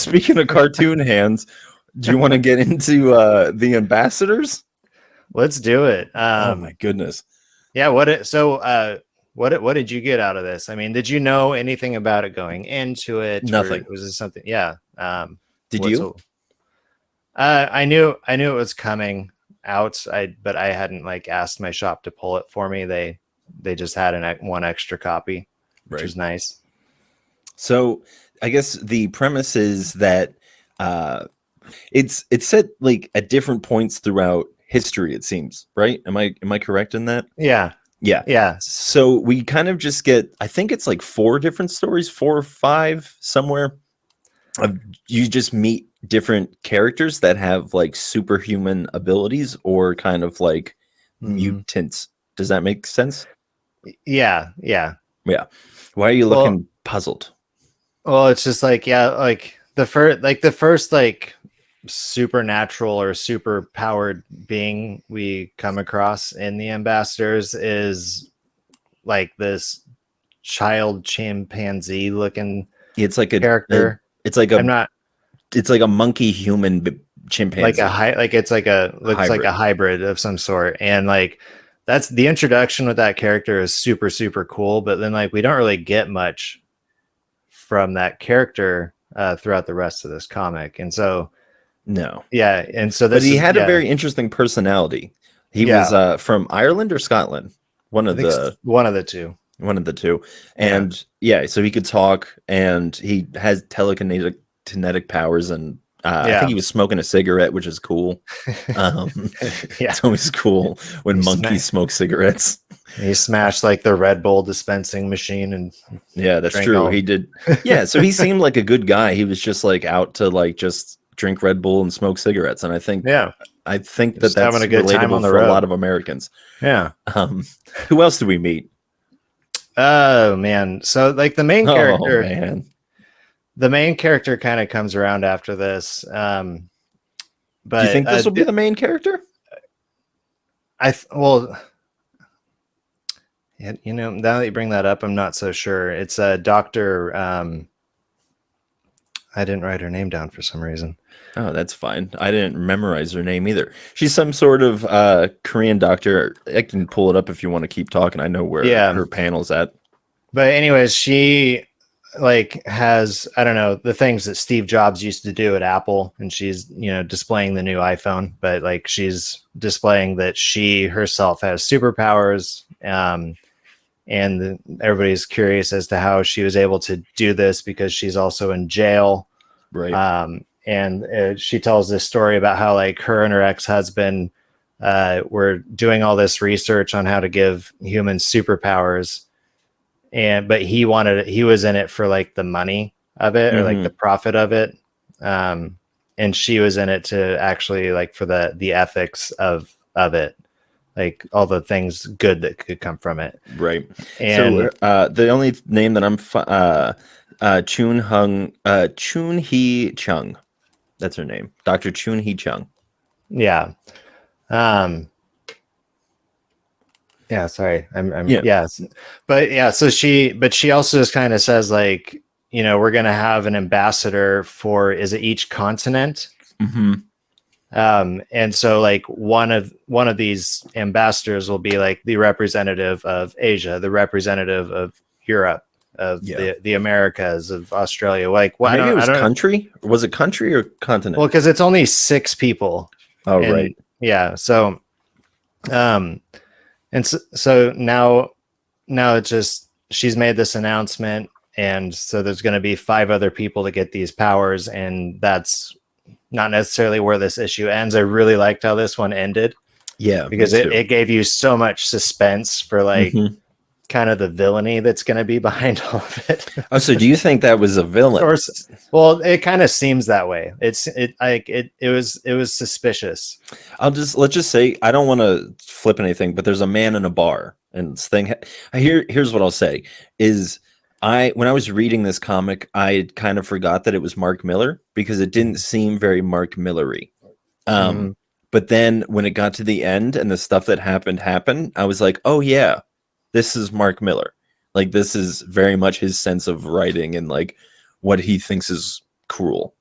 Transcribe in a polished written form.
speaking of cartoon hands, do you want to get into the ambassadors? Let's do it. Oh my goodness. Yeah. What did you get out of this? I mean, did you know anything about it going into it? Nothing. Or was it something? Yeah. Did you? I knew it was coming out. But I hadn't like asked my shop to pull it for me. They just had one extra copy, which was nice. So I guess the premise is that it's set like at different points throughout history, it seems, right? Am I correct in that? Yeah. So we kind of just get, I think it's like 4 different stories, 4 or 5 somewhere. You just meet different characters that have like superhuman abilities or kind of like mutants. Does that make sense? Yeah. Why are you looking puzzled? Well, it's just like, like the first like supernatural or super powered being we come across in the ambassadors is like this child chimpanzee looking It's like a character. It's like a monkey human chimpanzee. Looks like a hybrid of some sort. And like that's the introduction with that character is super, super cool. But then like we don't really get much from that character throughout the rest of this comic. And so but he had a very interesting personality. He was from Ireland or Scotland, one of the two. And so he could talk, and he has telekinetic powers, and I think he was smoking a cigarette, which is cool. It's always cool when monkeys smoke cigarettes. He smashed like the Red Bull dispensing machine, and that's true. He did. So he seemed like a good guy. He was just like out to like just drink Red Bull and smoke cigarettes, and I think that's having a good relatable time on the for road. a lot of Americans. Who else did we meet? Oh man, so like the main character kind of comes around after this. But do you think this will be the main character? Now that you bring that up, I'm not so sure. It's a doctor. I didn't write her name down for some reason. Oh, that's fine. I didn't memorize her name either. She's some sort of Korean doctor. I can pull it up if you want to keep talking. I know where her panel's at. But anyways, she like has, I don't know, the things that Steve Jobs used to do at Apple, and she's, displaying the new iPhone, but like she's displaying that she herself has superpowers. And everybody's curious as to how she was able to do this because she's also in jail. Right. And she tells this story about how like her and her ex-husband were doing all this research on how to give humans superpowers. But he was in it for like the money of it or like the profit of it. And she was in it to actually like for the ethics of it. Like all the things good that could come from it. Right. And so the only name that I'm Chun Hee Chung. That's her name. Dr. Chun Hee Chung. Yeah. Sorry. So she also just kind of says like, we're going to have an ambassador for, is it each continent? Mm-hmm. And so like one of these ambassadors will be like the representative of Asia, the representative of Europe, of the Americas, of Australia. Like maybe it was country? Was it country or continent? Well, because it's only 6 people. Oh, right. Yeah. So and so now it's just she's made this announcement, and so there's going to be 5 other people to get these powers, and that's not necessarily where this issue ends. I really liked how this one ended. Yeah, because it gave you so much suspense for like kind of the villainy that's going to be behind all of it. Oh, so do you think that was a villain? Well, it kind of seems that way. It was suspicious. Let's just say, I don't want to flip anything, but there's a man in a bar, and here's what I'll say is when I was reading this comic, I kind of forgot that it was Mark Miller because it didn't seem very Mark Miller-y. But then when it got to the end and the stuff that happened, I was like, oh yeah, this is Mark Miller. Like, this is very much his sense of writing and like what he thinks is cruel.